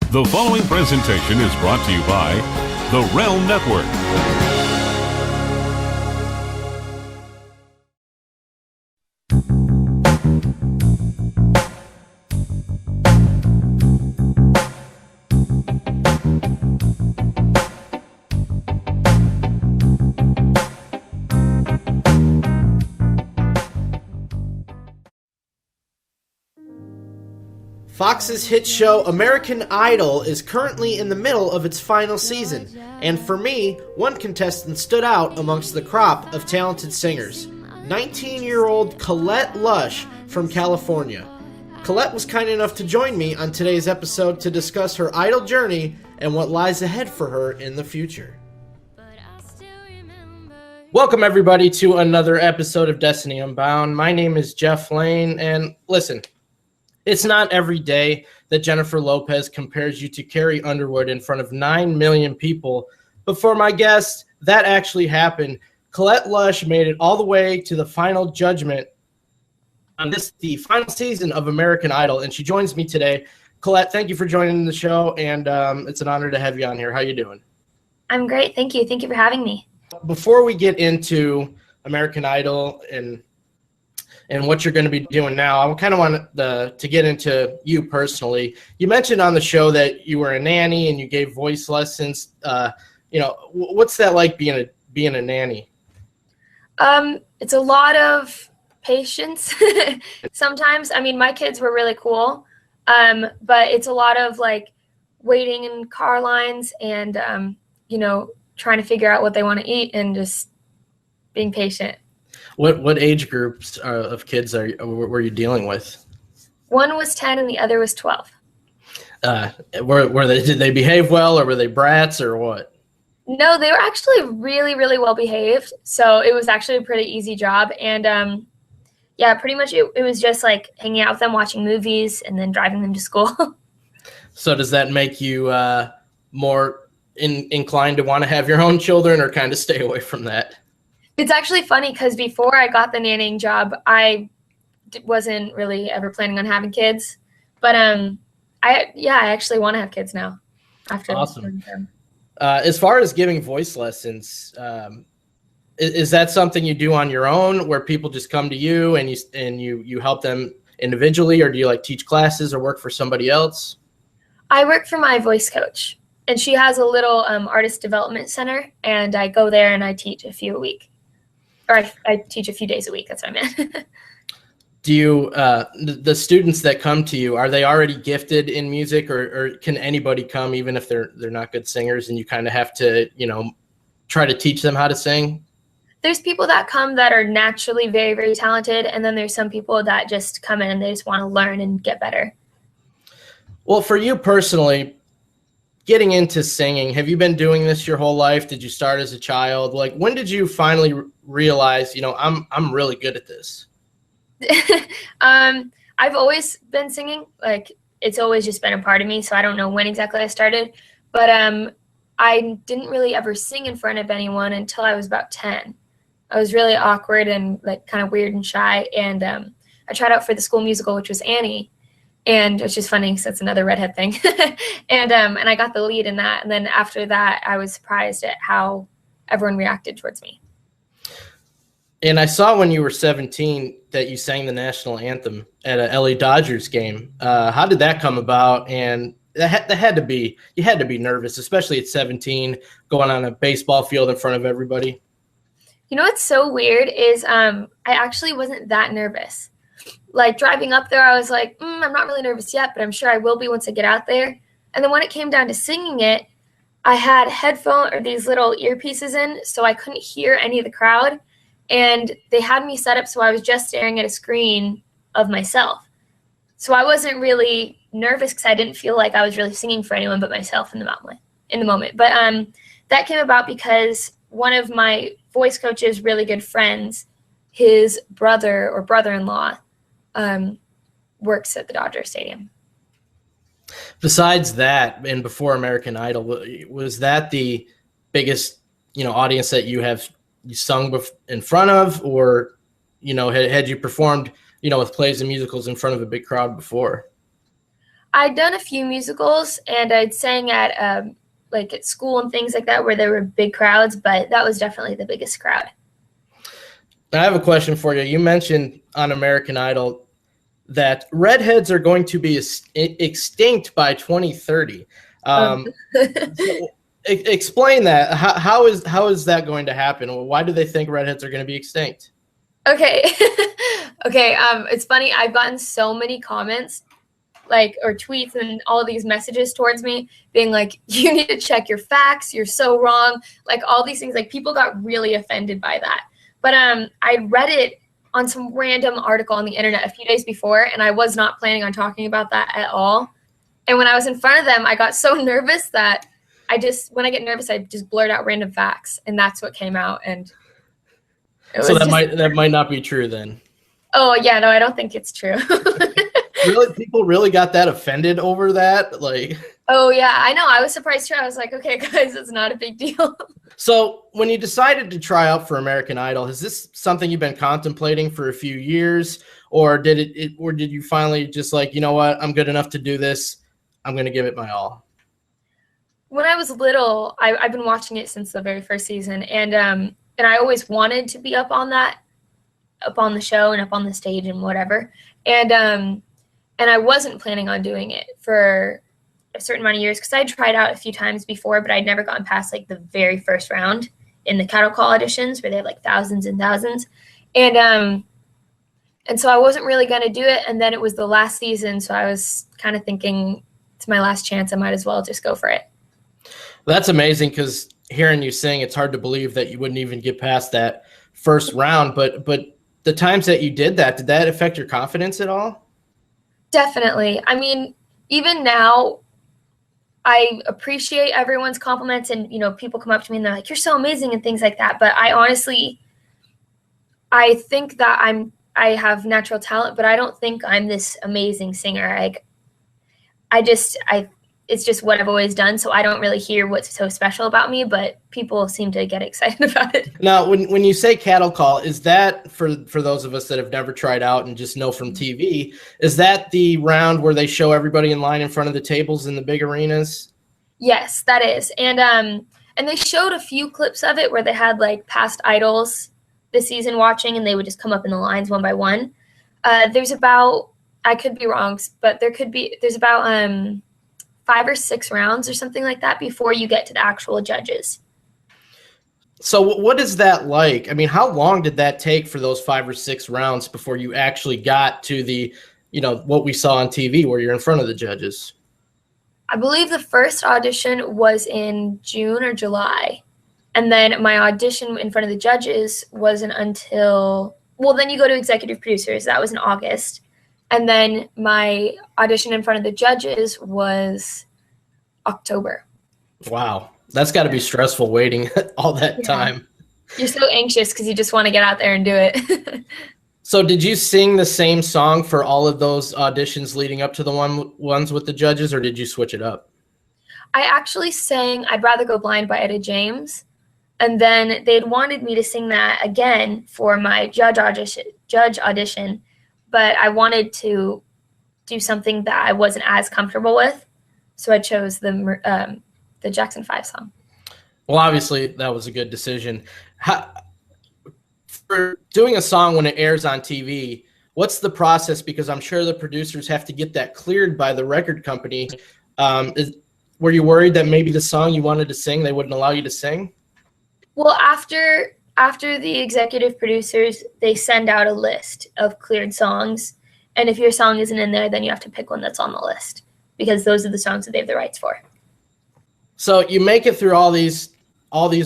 The following presentation is brought to you by the Realm Network. Fox's hit show American Idol is currently in the middle of its final season, and for me, one contestant stood out amongst the crop of talented singers. 19-year-old Colette Lush from California. Colette was kind enough to join me on today's episode to discuss her idol journey and what lies ahead for her in the future. Welcome everybody to another episode of Destiny Unbound. My name is Jeff Lane, and listen, it's not every day that Jennifer Lopez compares you to Carrie Underwood in front of 9 million people. But for my guest, that actually happened. Colette Lush made it all the way to the final judgment on the final season of American Idol, and she joins me today. Colette, thank you for joining the show, and it's an honor to have you on here. How you doing? I'm great. Thank you. Thank you for having me. Before we get into American Idol and what you're going to be doing now, I kind of want to get into you personally. You mentioned on the show that you were a nanny and you gave voice lessons. What's that like being a nanny? It's a lot of patience sometimes. I mean, my kids were really cool, but it's a lot of like waiting in car lines and trying to figure out what they want to eat and just being patient. What age groups of kids were you dealing with? One was 10 and the other was 12. Did they behave well, or were they brats, or what? No, they were actually really, really well behaved. So it was actually a pretty easy job. And pretty much it was just like hanging out with them, watching movies, and then driving them to school. So does that make you more inclined to want to have your own children, or kind of stay away from that? It's actually funny because before I got the nannying job, I wasn't really ever planning on having kids. But I actually want to have kids now. After awesome. As far as giving voice lessons, is that something you do on your own, where people just come to you and you help them individually, or do you like teach classes or work for somebody else? I work for my voice coach, and she has a little artist development center, and I go there and I teach a few a week. Or I teach a few days a week. That's what I meant. Do you, the students that come to you, are they already gifted in music, or can anybody come even if they're not good singers, and you kind of have to, try to teach them how to sing? There's people that come that are naturally very, very talented, and then there's some people that just come in and they just want to learn and get better. Well, for you personally, getting into singing, have you been doing this your whole life? Did you start as a child? Like, when did you finally realize, I'm really good at this? I've always been singing. Like, it's always just been a part of me. So I don't know when exactly I started, but I didn't really ever sing in front of anyone until I was about 10. I was really awkward and like kind of weird and shy. And I tried out for the school musical, which was Annie. And it's just funny because it's another redhead thing. and I got the lead in that. And then after that, I was surprised at how everyone reacted towards me. And I saw when you were 17 that you sang the national anthem at a LA Dodgers game. How did that come about? And you had to be nervous, especially at 17, going on a baseball field in front of everybody. You know what's so weird is I actually wasn't that nervous. Like, driving up there, I was like, I'm not really nervous yet, but I'm sure I will be once I get out there. And then when it came down to singing it, I had these little earpieces in, so I couldn't hear any of the crowd. And they had me set up so I was just staring at a screen of myself. So I wasn't really nervous because I didn't feel like I was really singing for anyone but myself in the moment. But that came about because one of my voice coach's really good friends, his brother or brother-in-law, works at the Dodger Stadium. Besides that, and before American Idol, was that the biggest, audience that you sung in front of, or, had you performed, with plays and musicals in front of a big crowd before? I'd done a few musicals, and I'd sang at like at school and things like that where there were big crowds, but that was definitely the biggest crowd. I have a question for you. You mentioned on American Idol that redheads are going to be extinct by 2030. So explain that. How is that going to happen? Why do they think redheads are going to be extinct? Okay. Okay. It's funny. I've gotten so many comments, like, or tweets and all of these messages towards me being like, you need to check your facts. You're so wrong. Like all these things, like people got really offended by that. But I read it on some random article on the internet a few days before, and I was not planning on talking about that at all. And when I was in front of them, I got so nervous that when I get nervous, I just blurt out random facts, and that's what came out. And so that might not be true then. Oh yeah, no, I don't think it's true. Really, people really got that offended over that? Like, oh yeah, I know. I was surprised too. I was like, okay, guys, it's not a big deal. So when you decided to try out for American Idol, is this something you've been contemplating for a few years, or did you finally just like, you know what, I'm good enough to do this, I'm going to give it my all? When I was little, I've been watching it since the very first season, and I always wanted to be up on the show and up on the stage and whatever, and I wasn't planning on doing it for a certain amount of years because I tried out a few times before, but I'd never gotten past like the very first round in the cattle call auditions where they have like thousands and thousands, and so I wasn't really going to do it. And then it was the last season, so I was kind of thinking it's my last chance. I might as well just go for it. That's amazing, because hearing you sing, it's hard to believe that you wouldn't even get past that first round. But the times that you did that, did that affect your confidence at all? Definitely. I mean, even now, I appreciate everyone's compliments, and people come up to me and they're like, "You're so amazing" and things like that. But I think that I have natural talent, but I don't think I'm this amazing singer. Like, it's just what I've always done, so I don't really hear what's so special about me, but people seem to get excited about it. Now, when you say cattle call, is that, for those of us that have never tried out and just know from TV, is that the round where they show everybody in line in front of the tables in the big arenas? Yes, that is. And they showed a few clips of it where they had like past idols this season watching, and they would just come up in the lines one by one. There's about, I could be wrong, but there's about 5 or 6 rounds or something like that before you get to the actual judges. So what is that like? I mean, how long did that take for those 5 or 6 rounds before you actually got to the, what we saw on TV where you're in front of the judges? I believe the first audition was in June or July. And then my audition in front of the judges wasn't until, then you go to executive producers. That was in August. And then my audition in front of the judges was October. Wow. That's got to be stressful waiting all that time. You're so anxious because you just want to get out there and do it. So did you sing the same song for all of those auditions leading up to the ones with the judges, or did you switch it up? I actually sang I'd Rather Go Blind by Etta James. And then they'd wanted me to sing that again for my judge audition. But I wanted to do something that I wasn't as comfortable with, so I chose the Jackson 5 song. Well, obviously, that was a good decision. For doing a song when it airs on TV, what's the process? Because I'm sure the producers have to get that cleared by the record company. Were you worried that maybe the song you wanted to sing, they wouldn't allow you to sing? Well, after the executive producers, they send out a list of cleared songs. And if your song isn't in there, then you have to pick one that's on the list, because those are the songs that they have the rights for. So you make it through all these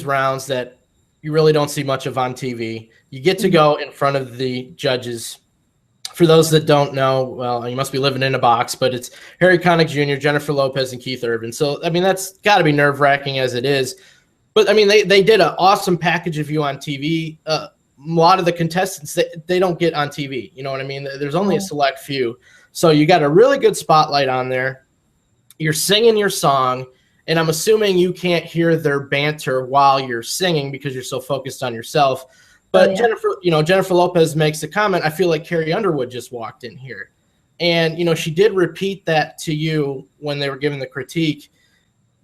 rounds that you really don't see much of on TV. You get to go in front of the judges. For those that don't know, well, you must be living in a box, but it's Harry Connick Jr., Jennifer Lopez, and Keith Urban. So, I mean, that's got to be nerve-wracking as it is. But, I mean, they did an awesome package of you on TV. A lot of the contestants, they don't get on TV. You know what I mean? There's only a select few. So you got a really good spotlight on there. You're singing your song, and I'm assuming you can't hear their banter while you're singing because you're so focused on yourself. But Jennifer Lopez makes a comment, I feel like Carrie Underwood just walked in here. And, she did repeat that to you when they were giving the critique.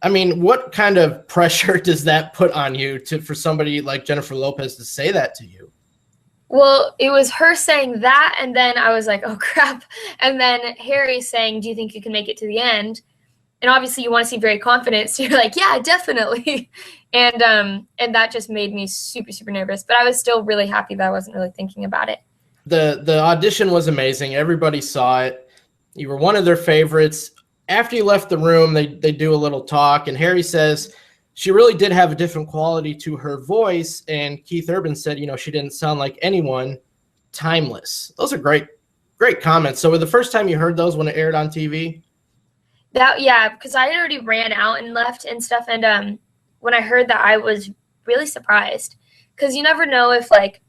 I mean, what kind of pressure does that put on you for somebody like Jennifer Lopez to say that to you? Well, it was her saying that, and then I was like, oh, crap. And then Harry saying, do you think you can make it to the end? And obviously you want to seem very confident, so you're like, yeah, definitely. And that just made me super, super nervous. But I was still really happy that I wasn't really thinking about it. The audition was amazing. Everybody saw it. You were one of their favorites. After you left the room, they do a little talk, and Harry says she really did have a different quality to her voice, and Keith Urban said, she didn't sound like anyone, timeless. Those are great comments. So, were the first time you heard those when it aired on TV? Yeah, because I had already ran out and left and stuff, and when I heard that, I was really surprised, because you never know if like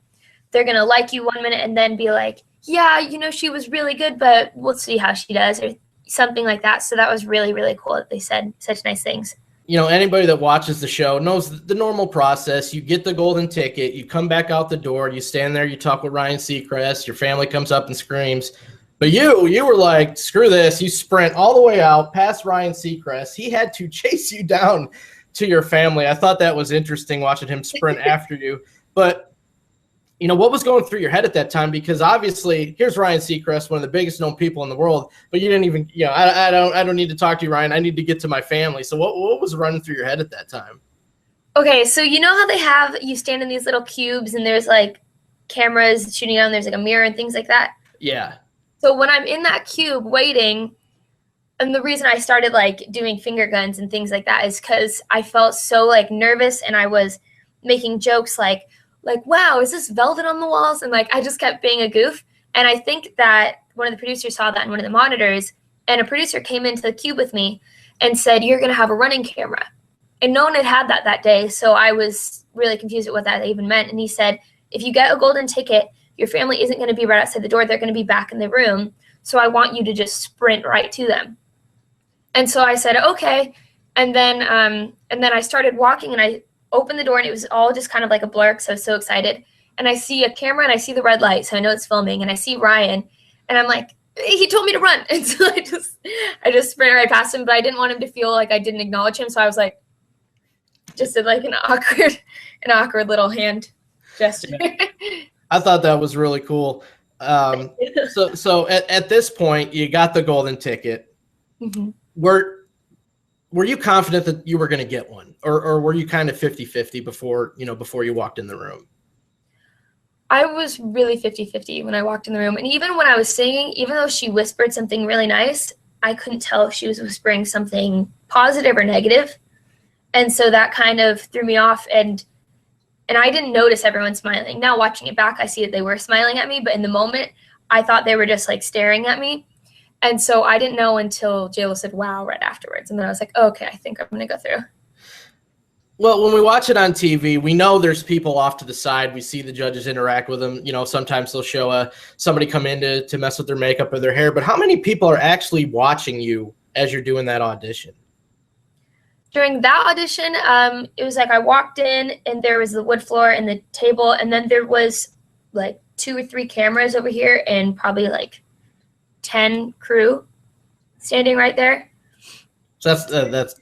they're gonna like you 1 minute and then be like, yeah, she was really good, but we'll see how she does, or something like that. So that was really, really cool that they said such nice things. Anybody that watches the show knows the normal process. You get the golden ticket, you come back out the door, you stand there, you talk with Ryan Seacrest, your family comes up and screams. But you were like, screw this. You sprint all the way out past Ryan Seacrest. He had to chase you down to your family. I thought that was interesting watching him sprint after you. But, what was going through your head at that time? Because obviously, here's Ryan Seacrest, one of the biggest known people in the world. But you didn't even, I don't need to talk to you, Ryan. I need to get to my family. So what was running through your head at that time? Okay, so you know how you stand in these little cubes and there's like cameras shooting down, there's like a mirror and things like that? Yeah. So when I'm in that cube waiting, and the reason I started like doing finger guns and things like that is because I felt so like nervous, and I was making jokes like, wow, is this velvet on the walls? And like, I just kept being a goof. And I think that one of the producers saw that in one of the monitors, and a producer came into the cube with me and said, you're going to have a running camera. And no one had that day. So I was really confused at what that even meant. And he said, if you get a golden ticket, your family isn't going to be right outside the door. They're going to be back in the room. So I want you to just sprint right to them. And so I said, okay. And then I started walking, and I opened the door, and it was all just kind of like a blur because I was so excited. And I see a camera, and I see the red light, so I know it's filming. And I see Ryan, and I'm like, he told me to run. And so I just sprinted right past him, but I didn't want him to feel like I didn't acknowledge him. So I was like, just did like an awkward little hand gesture. I thought that was really cool. So at this point, you got the golden ticket. Mm-hmm. Were you confident that you were going to get one, or were you kind of 50-50 before you walked in the room? I was really 50-50 when I walked in the room. And even when I was singing, even though she whispered something really nice, I couldn't tell if she was whispering something positive or negative. And so that kind of threw me off, and I didn't notice everyone smiling. Now watching it back, I see that they were smiling at me, but in the moment, I thought they were just like staring at me. And so I didn't know until JLo said, wow, right afterwards. And then I was like, oh, okay, I think I'm going to go through. Well, when we watch it on TV, we know there's people off to the side. We see the judges interact with them. Sometimes they'll show somebody come in to mess with their makeup or their hair. But how many people are actually watching you as you're doing that audition? During that audition, it was like I walked in, and there was the wood floor and the table. And then there was like 2 or 3 cameras over here, and probably like 10 crew standing right there. So that's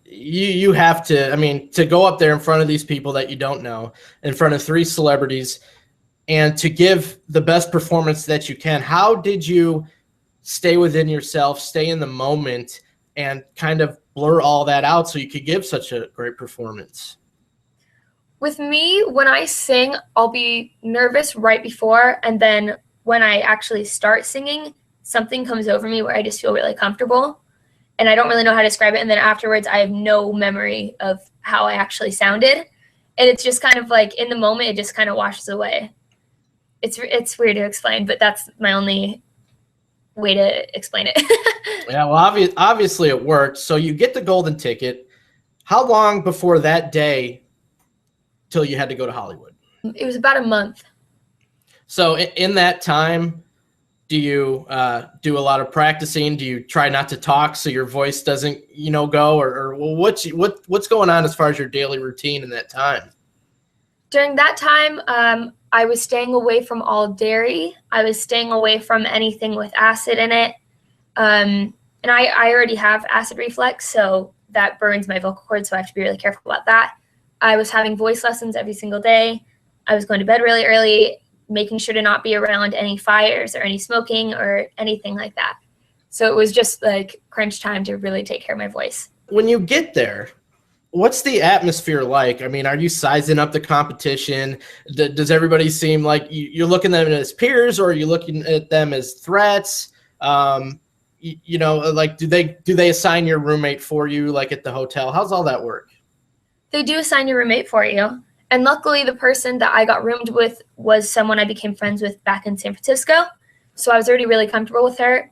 you have to go up there in front of these people that you don't know, in front of 3 celebrities, and to give the best performance that you can. How did you stay within yourself, stay in the moment, and kind of blur all that out so you could give such a great performance? With me, when I sing, I'll be nervous right before, and then when I actually start singing, something comes over me where I just feel really comfortable, and I don't really know how to describe it. And then afterwards, I have no memory of how I actually sounded, and it's just kind of like in the moment, it just kind of washes away. It's weird to explain, but that's my only way to explain it. Yeah, well, obviously it worked. So you get the golden ticket. How long before that day till you had to go to Hollywood? It was about a month. So in that time, do you do a lot of practicing? Do you try not to talk so your voice doesn't, go? Or what's going on as far as your daily routine in that time? During that time, I was staying away from all dairy. I was staying away from anything with acid in it. And I already have acid reflux, so that burns my vocal cords, so I have to be really careful about that. I was having voice lessons every single day. I was going to bed really early, making sure to not be around any fires or any smoking or anything like that. So it was just like crunch time to really take care of my voice. When you get there, what's the atmosphere like? I mean, are you sizing up the competition? Does everybody seem like you're looking at them as peers, or are you looking at them as threats? You know, like do they assign your roommate for you, like at the hotel? How's all that work? They do assign your roommate for you. And luckily, the person that I got roomed with was someone I became friends with back in San Francisco. So I was already really comfortable with her.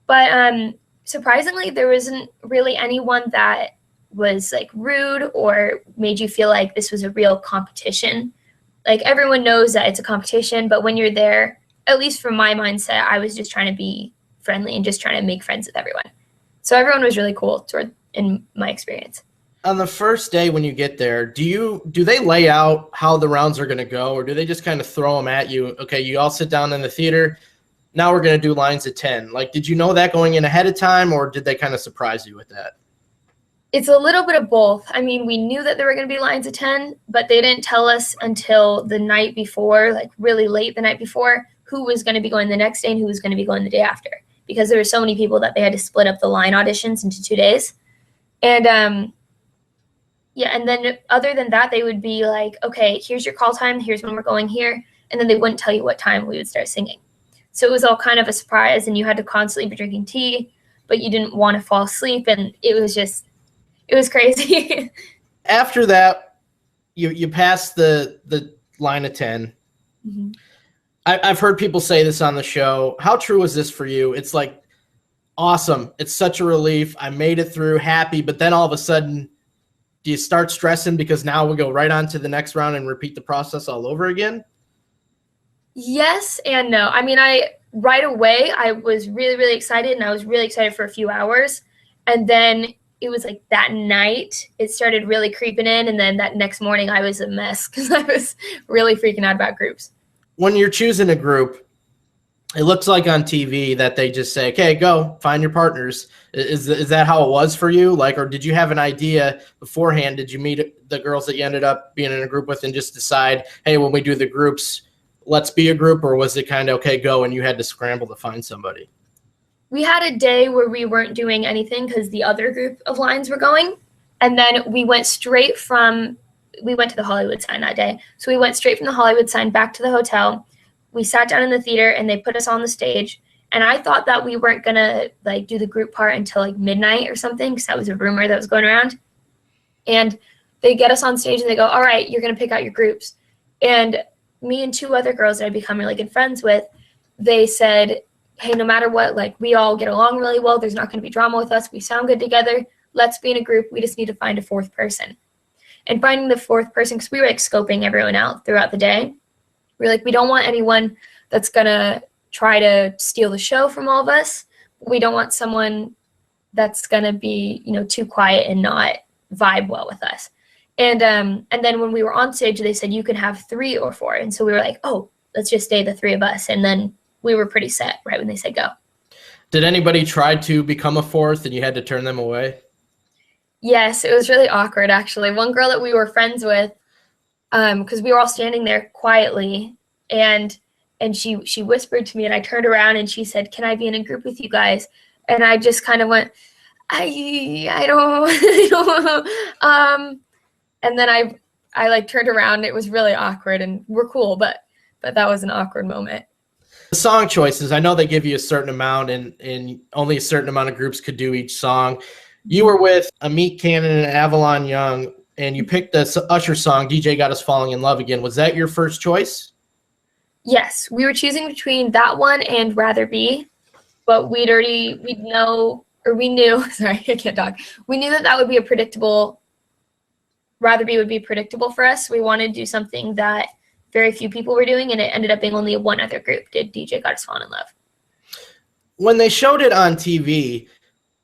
But surprisingly, there wasn't really anyone that was like rude or made you feel like this was a real competition. Like everyone knows that it's a competition, but when you're there, at least from my mindset, I was just trying to be friendly and just trying to make friends with everyone. So everyone was really cool in my experience. On the first day when you get there, do they lay out how the rounds are going to go, or do they just kind of throw them at you? Okay, you all sit down in the theater. Now we're going to do lines of 10. Like, did you know that going in ahead of time, or did they kind of surprise you with that? It's a little bit of both. I mean, we knew that there were going to be lines of 10, but they didn't tell us until the night before, like really late the night before, who was going to be going the next day and who was going to be going the day after, because there were so many people that they had to split up the line auditions into 2 days. And yeah, and then other than that, they would be like, okay, here's your call time, here's when we're going here, and then they wouldn't tell you what time we would start singing. So it was all kind of a surprise, and you had to constantly be drinking tea, but you didn't want to fall asleep, and it was crazy. After that, you pass the line of 10. Mm-hmm. I've heard people say this on the show. How true is this for you? It's like, awesome. It's such a relief. I made it through, happy, but then all of a sudden, do you start stressing because now we go right on to the next round and repeat the process all over again? Yes and no. I mean, right away, I was really, really excited, and I was really excited for a few hours. And then it was like that night, it started really creeping in. And then that next morning, I was a mess because I was really freaking out about groups. When you're choosing a group, it looks like on TV that they just say, okay, go find your partners. Is that how it was for you? Like, or did you have an idea beforehand? Did you meet the girls that you ended up being in a group with and just decide, hey, when we do the groups, let's be a group? Or was it kind of, okay, go, and you had to scramble to find somebody? We had a day where we weren't doing anything because the other group of lines were going. And then we went to the Hollywood sign that day. So we went straight from the Hollywood sign back to the hotel. We sat down in the theater, and they put us on the stage. And I thought that we weren't going to like do the group part until like midnight or something, because that was a rumor that was going around. And they get us on stage, and they go, all right, you're going to pick out your groups. And me and two other girls that I'd become really good friends with, they said, hey, no matter what, like we all get along really well. There's not going to be drama with us. We sound good together. Let's be in a group. We just need to find a fourth person. And finding the fourth person, because we were like scoping everyone out throughout the day. We're like, we don't want anyone that's going to try to steal the show from all of us. We don't want someone that's going to be, too quiet and not vibe well with us. And then when we were on stage, they said, you can have 3 or 4. And so we were like, oh, let's just stay the 3 of us. And then we were pretty set right when they said go. Did anybody try to become a fourth and you had to turn them away? Yes, it was really awkward, actually. One girl that we were friends with, because we were all standing there quietly, and she whispered to me, and I turned around, and she said, can I be in a group with you guys? And I just kind of went, I don't. And then I like turned around, and it was really awkward, and we're cool, but that was an awkward moment. The song choices, I know they give you a certain amount, and only a certain amount of groups could do each song. You were with Amit Cannon and Avalon Young, and you picked the Usher song, DJ Got Us Falling in Love Again. Was that your first choice? Yes, we were choosing between that one and Rather Be, but we knew, sorry, I can't talk. We knew that would be Rather Be would be predictable for us. We wanted to do something that very few people were doing, and it ended up being only one other group did DJ Got Us Falling in Love. When they showed it on TV,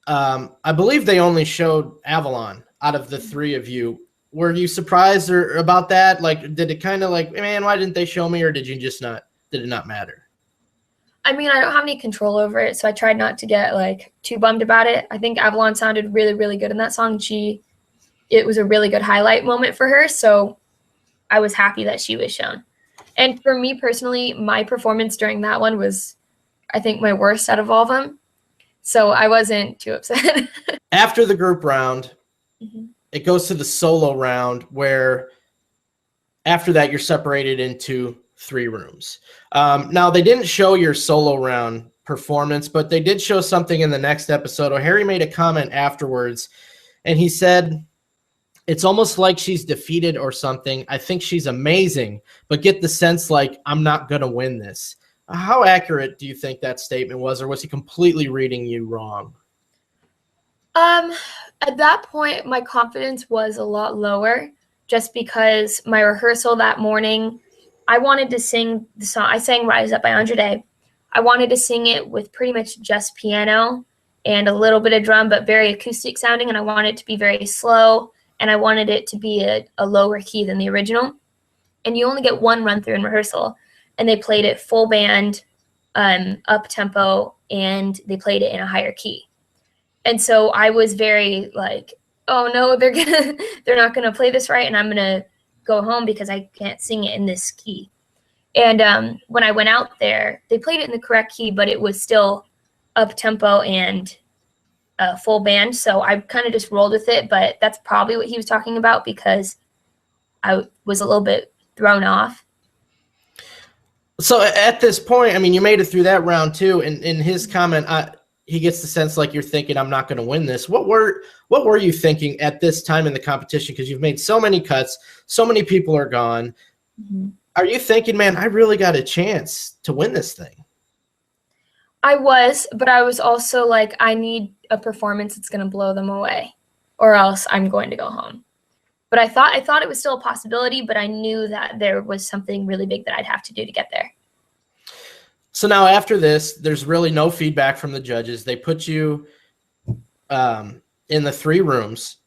I believe they only showed Avalon out of the 3 of you. were you surprised or about that? Like, did it kind of like, man, why didn't they show me, or did it not matter? I mean, I don't have any control over it, so I tried not to get like too bummed about it. I think Avalon sounded really, really good in that song. It was a really good highlight moment for her, so I was happy that she was shown. And for me personally, my performance during that one was, I think, my worst out of all of them. So I wasn't too upset. After the group round, it goes to the solo round, where after that you're separated into 3 rooms. Now, they didn't show your solo round performance, but they did show something in the next episode. Harry made a comment afterwards, and he said, it's almost like she's defeated or something. I think she's amazing, but get the sense like I'm not going to win this. How accurate do you think that statement was, or was he completely reading you wrong? At that point, my confidence was a lot lower, just because my rehearsal that morning, I wanted to sing the song. I sang Rise Up by Andre Day. I wanted to sing it with pretty much just piano and a little bit of drum, but very acoustic sounding, and I wanted it to be very slow, and I wanted it to be a lower key than the original. And you only get 1 run through in rehearsal, and they played it full band, up tempo, and they played it in a higher key. And so I was very like, oh no, they're not gonna play this right, and I'm gonna go home because I can't sing it in this key. And when I went out there, they played it in the correct key, but it was still up tempo and full band. So I kind of just rolled with it, but that's probably what he was talking about, because I was a little bit thrown off. So at this point, I mean, you made it through that round too. And in his comment, he gets the sense like you're thinking, I'm not going to win this. What were you thinking at this time in the competition? Because you've made so many cuts, so many people are gone. Are you thinking, man, I really got a chance to win this thing? I was, but I was also like, I need a performance that's going to blow them away, or else I'm going to go home. But I thought it was still a possibility, but I knew that there was something really big that I'd have to do to get there. So now after this, there's really no feedback from the judges. They put you in the 3 rooms.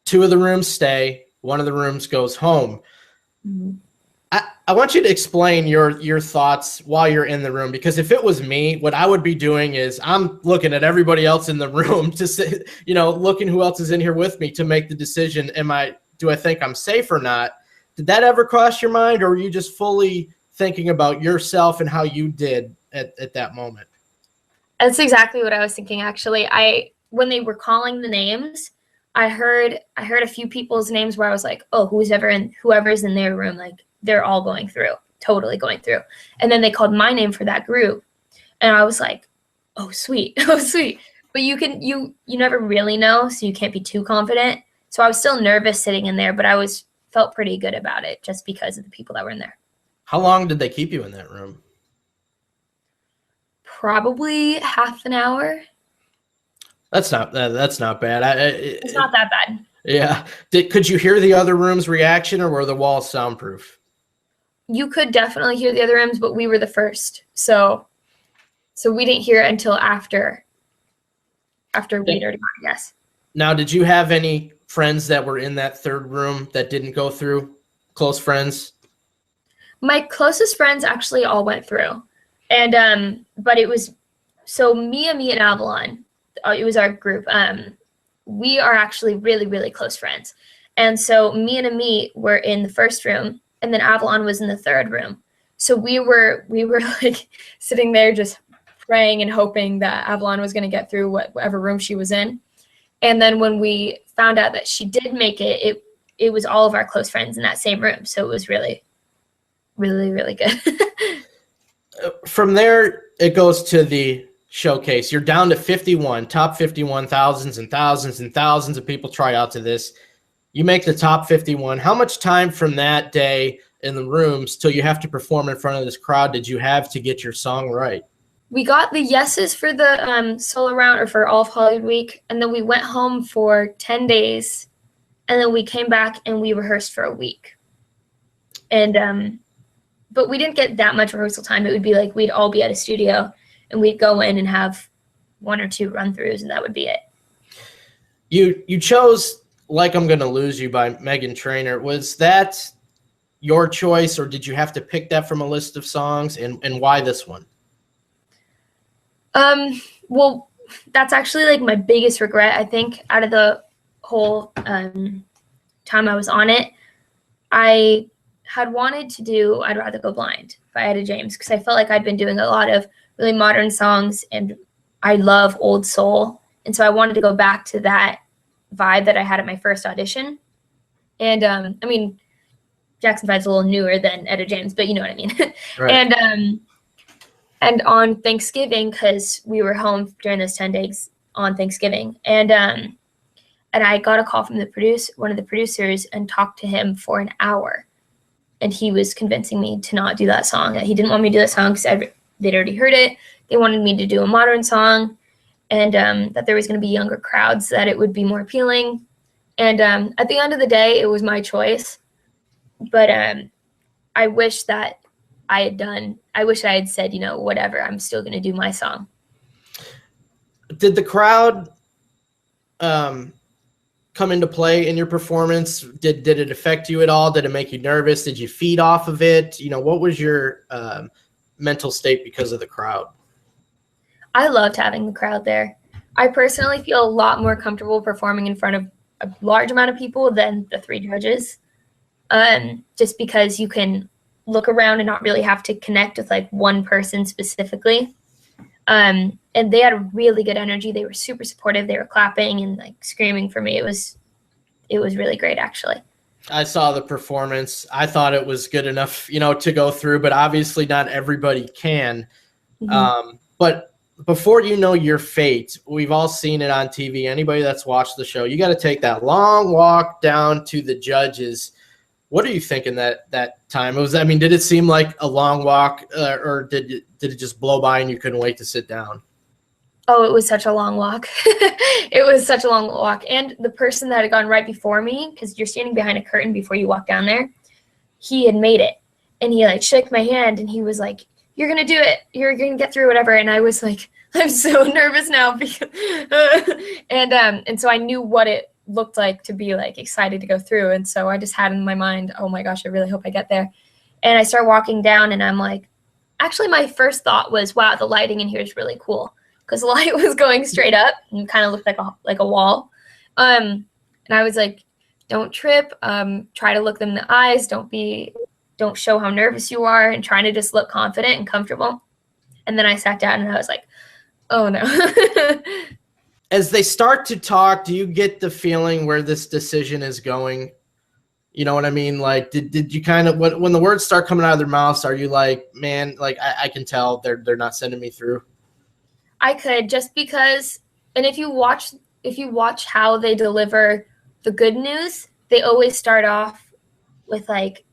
2 of the rooms stay. 1 of the rooms goes home. I want you to explain your thoughts while you're in the room, because if it was me, what I would be doing is I'm looking at everybody else in the room to say, looking who else is in here with me to make the decision. Do I think I'm safe or not? Did that ever cross your mind, or were you just fully thinking about yourself and how you did at that moment? That's exactly what I was thinking, actually. When they were calling the names, I heard a few people's names where I was like, oh, whoever's in their room, like they're all going through, totally going through. And then they called my name for that group, and I was like, oh sweet, oh sweet. But you never really know, so you can't be too confident. So I was still nervous sitting in there, but I felt pretty good about it just because of the people that were in there. How long did they keep you in that room? Probably half an hour. That's not bad. It's not that bad. Yeah. Could you hear the other room's reaction, or were the walls soundproof? You could definitely hear the other rooms, but we were the first. So we didn't hear it until after we'd already gone, I guess. Now, did you have any friends that were in that 3rd room that didn't go through? Close friends? My closest friends actually all went through. And but it was me and Avalon, it was our group. We are actually really, really close friends. And so me and Amit were in the 1st room, and then Avalon was in the 3rd room. So we were like sitting there just praying and hoping that Avalon was going to get through whatever room she was in. And then when we found out that she did make it, it was all of our close friends in that same room. So it was really, really, really good. From there, it goes to the showcase. You're down to 51, top 51, thousands and thousands and thousands of people try out to this. You make the top 51. How much time from that day in the rooms till you have to perform in front of this crowd did you have to get your song right? We got the yeses for the solo round, or for all of Hollywood Week, and then we went home for 10 days, and then we came back and we rehearsed for a week. And but we didn't get that much rehearsal time. It would be like we'd all be at a studio, and we'd go in and have 1 or 2 run-throughs, and that would be it. You chose Like I'm Gonna Lose You by Meghan Trainor, was that your choice, or did you have to pick that from a list of songs, and why this one? Well, that's actually like my biggest regret, I think, out of the whole time I was on it. I had wanted to do I'd Rather Go Blind by Etta James, because I felt like I'd been doing a lot of really modern songs, and I love old soul. And so I wanted to go back to that vibe that I had at my first audition. And I mean, Jackson 5's a little newer than Etta James, but you know what I mean. Right. And on Thanksgiving, because we were home during those 10 days on Thanksgiving, and I got a call from one of the producers, and talked to him for an hour. And he was convincing me to not do that song. He didn't want me to do that song because they'd already heard it. They wanted me to do a modern song, and that there was going to be younger crowds, that it would be more appealing. And at the end of the day, it was my choice. But I wish that I had said, whatever, I'm still going to do my song. Did the crowd come into play in your performance? Did it affect you at all? Did it make you nervous? Did you feed off of it? What was your mental state because of the crowd? I loved having the crowd there. I personally feel a lot more comfortable performing in front of a large amount of people than the 3 judges. Just because you can look around and not really have to connect with like one person specifically. And they had really good energy. They were super supportive. They were clapping and like screaming for me. It was really great, actually. I saw the performance. I thought it was good enough, to go through, but obviously not everybody can. Mm-hmm. But before you know your fate, we've all seen it on TV. Anybody that's watched the show, you got to take that long walk down to the judges. What are you thinking that time? Did it seem like a long walk, or did it just blow by and you couldn't wait to sit down? Oh, it was such a long walk. It was such a long walk. And the person that had gone right before me, because you're standing behind a curtain before you walk down there, he had made it. And he like shook my hand, and he was like, "You're going to do it. You're going to get through whatever." And I was like, I'm so nervous now. Because and so I knew what it looked like to be like excited to go through. And so I just had in my mind, oh my gosh, I really hope I get there. And I start walking down, and I'm like, actually my first thought was, wow, the lighting in here is really cool, because the light was going straight up and kind of looked like a wall. And I was like, don't trip, try to look them in the eyes, don't show how nervous you are, and trying to just look confident and comfortable. And then I sat down, and I was like, oh no. As they start to talk, do you get the feeling where this decision is going? You know what I mean? Like, did you kind of, when the words start coming out of their mouths, are you like, man, like I can tell they're not sending me through? I could, just because, and if you watch how they deliver the good news, they always start off with like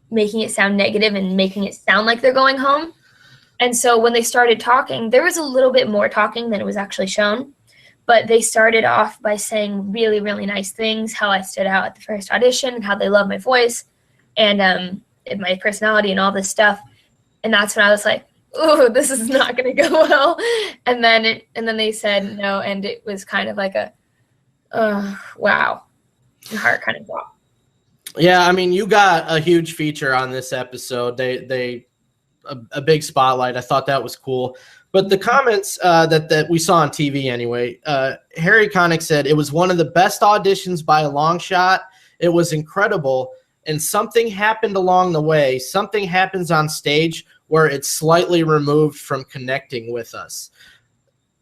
making it sound negative and making it sound like they're going home. And so when they started talking, there was a little bit more talking than it was actually shown. But they started off by saying really, really nice things, how I stood out at the first audition, how they love my voice and my personality and all this stuff. And that's when I was like, oh, this is not going to go well. And then they said no, and it was kind of like a, wow. My heart kind of dropped. Yeah, I mean, you got a huge feature on this episode. They a big spotlight. I thought that was cool. But the comments that we saw on TV anyway, Harry Connick said, it was one of the best auditions by a long shot. It was incredible. And something happened along the way. Something happens on stage where it's slightly removed from connecting with us.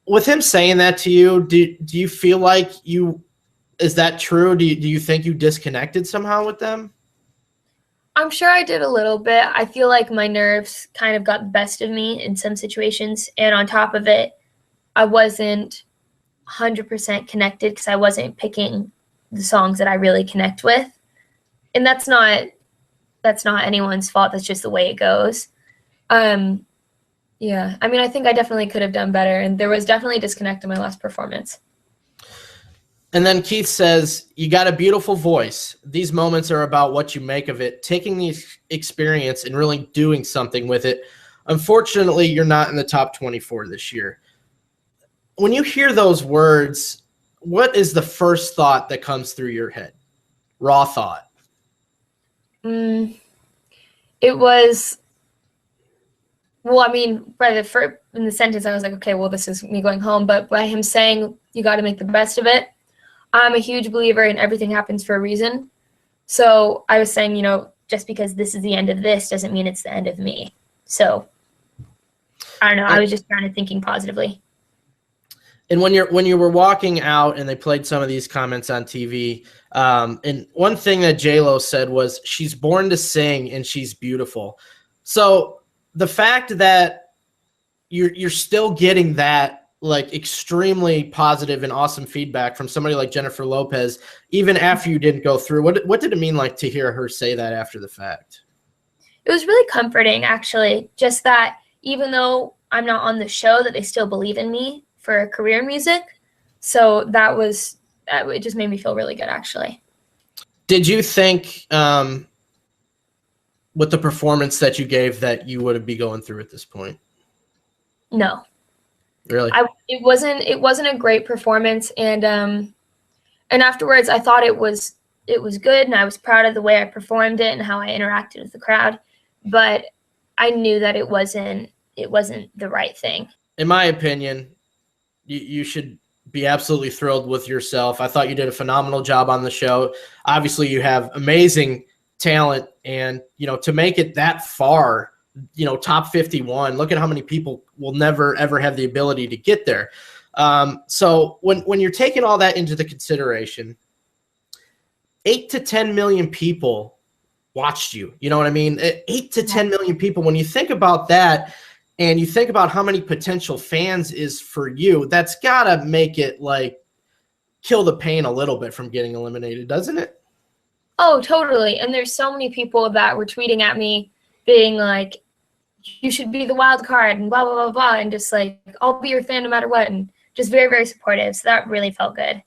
With him saying that to you, do you feel like is that true? Do you think you disconnected somehow with them? I'm sure I did a little bit. I feel like my nerves kind of got the best of me in some situations. And on top of it, I wasn't 100% connected because I wasn't picking the songs that I really connect with. And that's not anyone's fault. That's just the way it goes. Yeah. I mean, I think I definitely could have done better. And there was definitely a disconnect in my last performance. And then Keith says, you got a beautiful voice. These moments are about what you make of it, taking the experience and really doing something with it. Unfortunately, you're not in the top 24 this year. When you hear those words, what is the first thought that comes through your head? Raw thought. It was, well, I mean, in the sentence, I was like, okay, well, this is me going home. But by him saying, you got to make the best of it, I'm a huge believer in everything happens for a reason. So I was saying, just because this is the end of this doesn't mean it's the end of me. So I don't know. I was just kind of thinking positively. And when you were walking out and they played some of these comments on TV, and one thing that J-Lo said was she's born to sing and she's beautiful. So the fact that you're still getting that like extremely positive and awesome feedback from somebody like Jennifer Lopez, even after you didn't go through, what did it mean like to hear her say that after the fact? It was really comforting, actually, just that even though I'm not on the show, that they still believe in me for a career in music. So it just made me feel really good, actually. Did you think with the performance that you gave that you would be going through at this point? No. Really? It wasn't a great performance, and afterwards I thought it was good, and I was proud of the way I performed it and how I interacted with the crowd, but I knew that it wasn't the right thing. In my opinion, you should be absolutely thrilled with yourself. I thought you did a phenomenal job on the show. Obviously, you have amazing talent, and to make it that far, top 51. Look at how many people will never ever have the ability to get there. So when you're taking all that into the consideration, 8 to 10 million people watched you. You know what I mean? 8 to 10 million people. When you think about that, and you think about how many potential fans is for you, that's gotta make it like kill the pain a little bit from getting eliminated, doesn't it? Oh, totally. And there's so many people that were tweeting at me being like, you should be the wild card and blah, blah, blah, blah. And just like, I'll be your fan no matter what. And just very, very supportive. So that really felt good.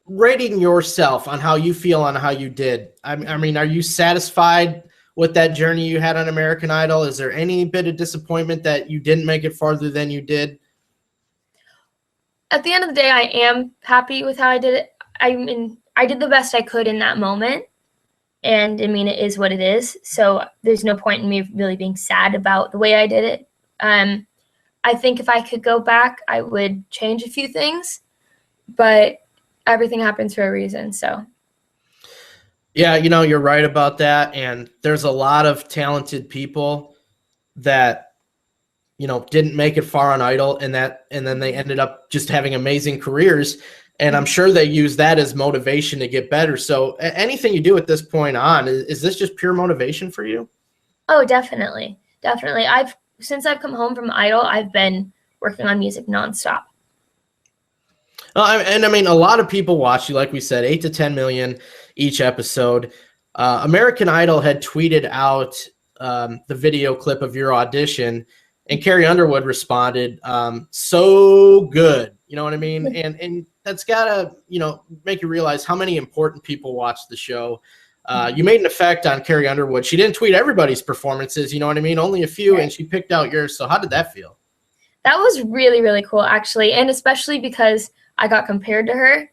Rating yourself on how you feel on how you did. I mean, are you satisfied with that journey you had on American Idol? Is there any bit of disappointment that you didn't make it farther than you did? At the end of the day, I am happy with how I did it. I mean, I did the best I could in that moment. And I mean, it is what it is. So there's no point in me really being sad about the way I did it. I think if I could go back, I would change a few things, but everything happens for a reason. So. Yeah, you're right about that. And there's a lot of talented people that, didn't make it far on Idol and then they ended up just having amazing careers. And I'm sure they use that as motivation to get better. So anything you do at this point on, is this just pure motivation for you? Oh, definitely. Definitely. Since I've come home from Idol, I've been working on music nonstop. And I mean, a lot of people watch you, like we said, 8 to 10 million each episode. American Idol had tweeted out the video clip of your audition, and Carrie Underwood responded, so good. You know what I mean? And that's gotta, make you realize how many important people watch the show. You made an effect on Carrie Underwood. She didn't tweet everybody's performances, you know what I mean? Only a few, and she picked out yours. So how did that feel? That was really, really cool, actually, and especially because I got compared to her.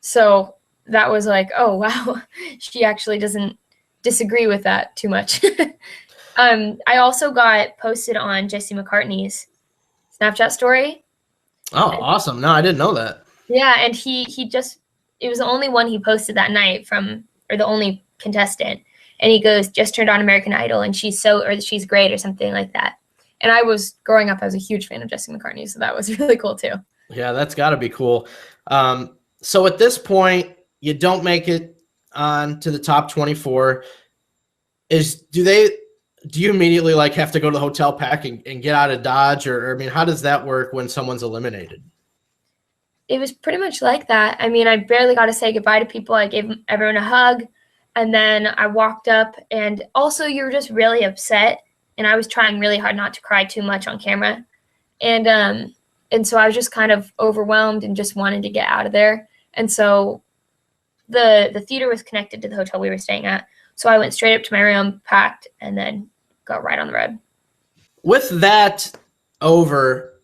So that was like, oh, wow, she actually doesn't disagree with that too much. I also got posted on Jesse McCartney's Snapchat story. Oh, awesome. No, I didn't know that. Yeah, and it was the only one he posted that night or the only contestant. And he goes, just turned on American Idol, and she's great or something like that. And growing up, I was a huge fan of Jesse McCartney, so that was really cool too. Yeah, that's got to be cool. So at this point, you don't make it on to the top 24. Do you immediately have to go to the hotel pack and get out of Dodge? Or I mean, how does that work when someone's eliminated? It was pretty much like that. I mean, I barely got to say goodbye to people. I gave everyone a hug, and then I walked up, and also you were just really upset, and I was trying really hard not to cry too much on camera. And so I was just kind of overwhelmed and just wanted to get out of there. And so the theater was connected to the hotel we were staying at. So I went straight up to my room, packed, and then got right on the road. With that over,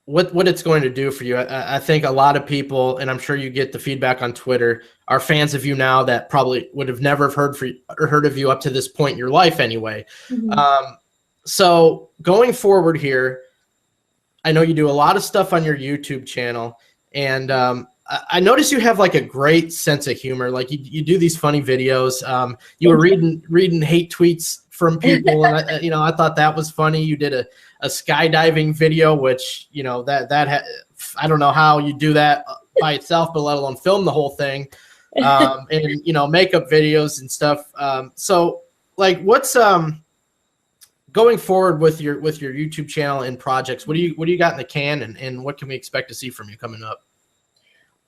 what it's going to do for you. I think a lot of people, and I'm sure you get the feedback on Twitter, are fans of you now that probably would have never heard of you up to this point in your life anyway. Mm-hmm. So going forward here, I know you do a lot of stuff on your YouTube channel, and I notice you have like a great sense of humor. Like you do these funny videos. You were reading hate tweets from people, and I thought that was funny. You did a skydiving video, which I don't know how you do that by itself, but let alone film the whole thing, and makeup videos and stuff. So like, what's going forward with your YouTube channel and projects? What do you got in the can, and what can we expect to see from you coming up?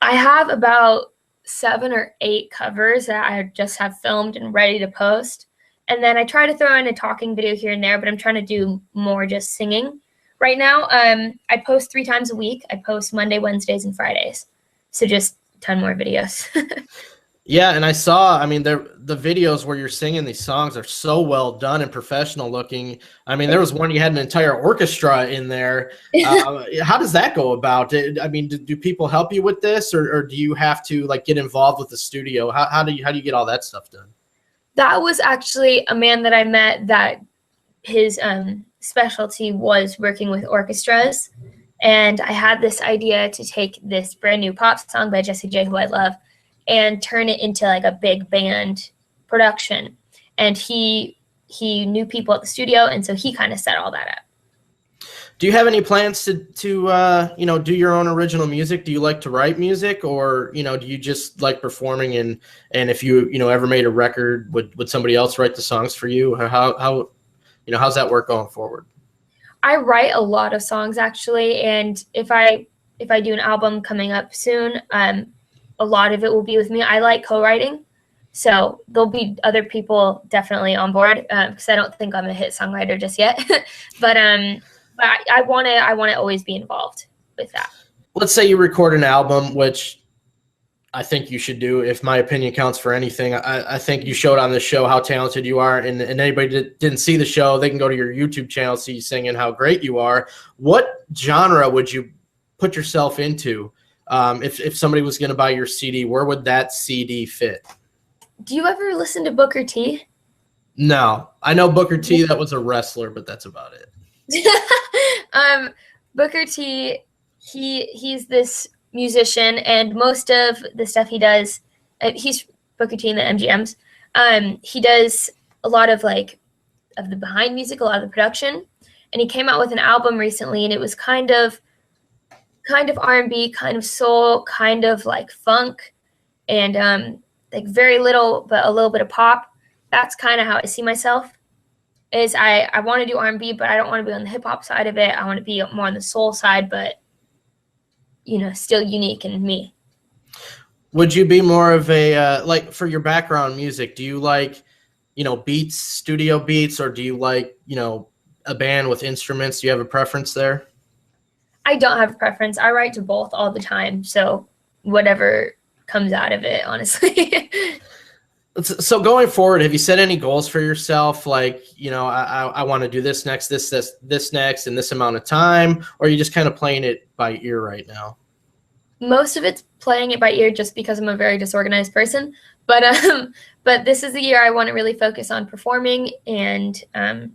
I have about 7 or 8 covers that I just have filmed and ready to post. And then I try to throw in a talking video here and there, but I'm trying to do more just singing right now. I post 3 times a week. I post Monday, Wednesdays, and Fridays. So just a ton more videos. Yeah, and I saw, the videos where you're singing these songs are so well done and professional looking. There was one you had an entire orchestra in there. How does that go about? Do people help you with this, or do you have to like get involved with the studio? How do you get all that stuff done? That was actually a man that I met that his specialty was working with orchestras. And I had this idea to take this brand new pop song by Jessie J, who I love, and turn it into like a big band production. And he knew people at the studio, and so he kind of set all that up. Do you have any plans to do your own original music? Do you like to write music, or do you just like performing? And if you ever made a record, would somebody else write the songs for you? How's that work going forward? I write a lot of songs actually, and if I do an album coming up soon, a lot of it will be with me. I like co-writing, so there'll be other people definitely on board, because I don't think I'm a hit songwriter just yet. but I want to always be involved with that. Let's say you record an album, which I think you should do, if my opinion counts for anything. I think you showed on this show how talented you are, and anybody that didn't see the show, they can go to your YouTube channel, see you singing how great you are. What genre would you put yourself into? If somebody was going to buy your CD, where would that CD fit? Do you ever listen to Booker T? No, I know Booker T. That was a wrestler, but that's about it. Booker T, he's this musician, and most of the stuff he does, he's Booker T in the MGMs. He does a lot of of the behind music, a lot of the production, and he came out with an album recently, and it was kind of R&B, kind of soul, kind of like funk, and like very little, but a little bit of pop. That's kind of how I see myself. Is I want to do R&B, but I don't want to be on the hip hop side of it. I want to be more on the soul side, but still unique in me. Would you be more of a like, for your background music? Do you like beats, studio beats, or do you like a band with instruments? Do you have a preference there? I don't have a preference. I write to both all the time, so whatever comes out of it, honestly. So going forward, have you set any goals for yourself? Like, I want to do this next, this next, in this amount of time, or are you just kind of playing it by ear right now? Most of it's playing it by ear, just because I'm a very disorganized person. But this is the year I want to really focus on performing and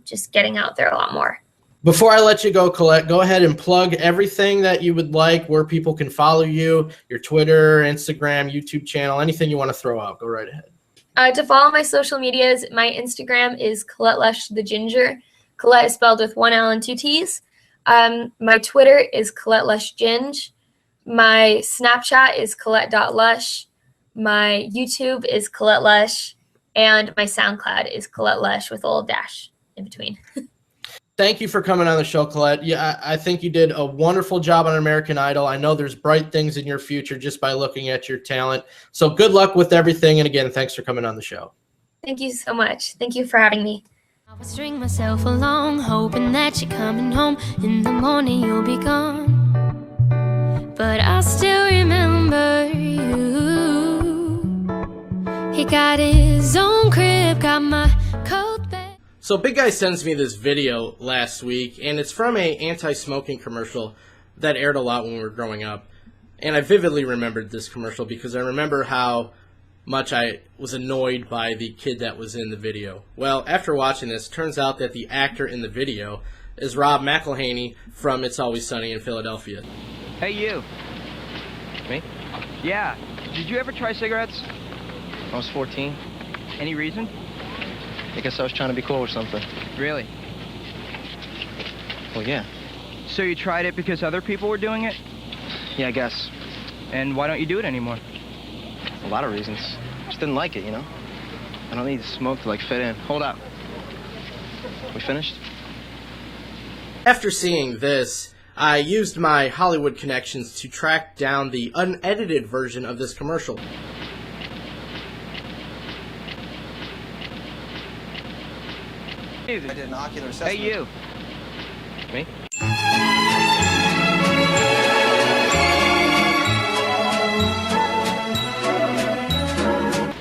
just getting out there a lot more. Before I let you go, Colette, go ahead and plug everything that you would like, where people can follow you, your Twitter, Instagram, YouTube channel, anything you want to throw out. Go right ahead. To follow my social medias, my Instagram is Colette Lush the Ginger. Colette is spelled with 1 L and 2 T's. My Twitter is Colette Lush Ginge. My Snapchat is Colette.Lush. My YouTube is Colette Lush. And my SoundCloud is Colette Lush with a little dash in between. Thank you for coming on the show, Colette. Yeah, I think you did a wonderful job on American Idol. I know there's bright things in your future just by looking at your talent. So good luck with everything. And again, thanks for coming on the show. Thank you so much. Thank you for having me. I would string myself along, hoping that you're coming home. In the morning you'll be gone, but I still remember you. He got his own crib, got my coat bag. So Big Guy sends me this video last week, and it's from a anti-smoking commercial. that aired a lot when we were growing up. And I vividly remembered this commercial because I remember how much I was annoyed by the kid that was in the video. Well, after watching this, turns out that the actor in the video is Rob McElhenney from It's Always Sunny in Philadelphia. Hey, you. Me? Yeah. Did you ever try cigarettes? I was 14. Any reason? I guess I was trying to be cool or something. Really? Well, yeah. So you tried it because other people were doing it? Yeah, I guess. And why don't you do it anymore? A lot of reasons. Just didn't like it, you know? I don't need to smoke to, like, fit in. Hold up. We finished? After seeing this, I used my Hollywood connections to track down the unedited version of this commercial. I did an ocular assessment. Hey, you. Me?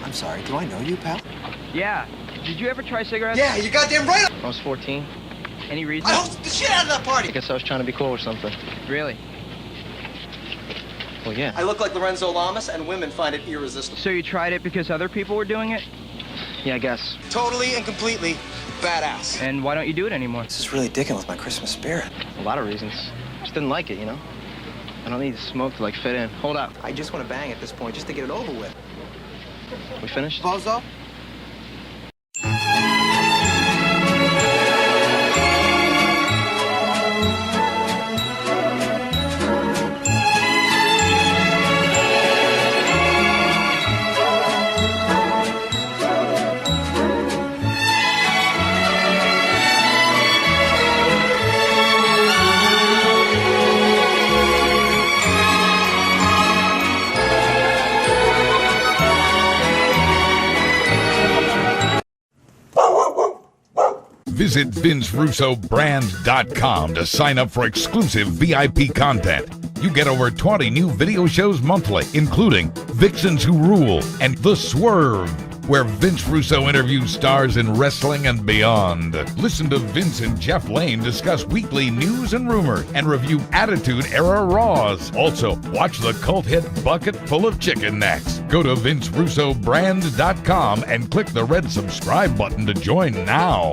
I'm sorry, do I know you, pal? Yeah. Did you ever try cigarettes? Yeah, you goddamn right. I was 14. Any reason? I hosted the shit out of that I party. guess I was trying to be cool or something. Really? Well, yeah. I look like Lorenzo Lamas, and women find it irresistible. So you tried it because other people were doing it? Yeah, I guess. Totally and completely badass. And why don't you do it anymore? This is really dicking with my Christmas spirit. A lot of reasons. Just didn't like it, you know? I don't need to smoke to, like, fit in. Hold up. I just want to bang at this point, just to get it over with. We finished? Bozo? Visit VinceRussoBrand.com to sign up for exclusive VIP content. You get over 20 new video shows monthly, including Vixens Who Rule and The Swerve, where Vince Russo interviews stars in wrestling and beyond. Listen to Vince and Jeff Lane discuss weekly news and rumors and review Attitude Era Raws. Also, watch the cult hit Bucket Full of Chicken next. Go to VinceRussoBrand.com and click the red subscribe button to join now.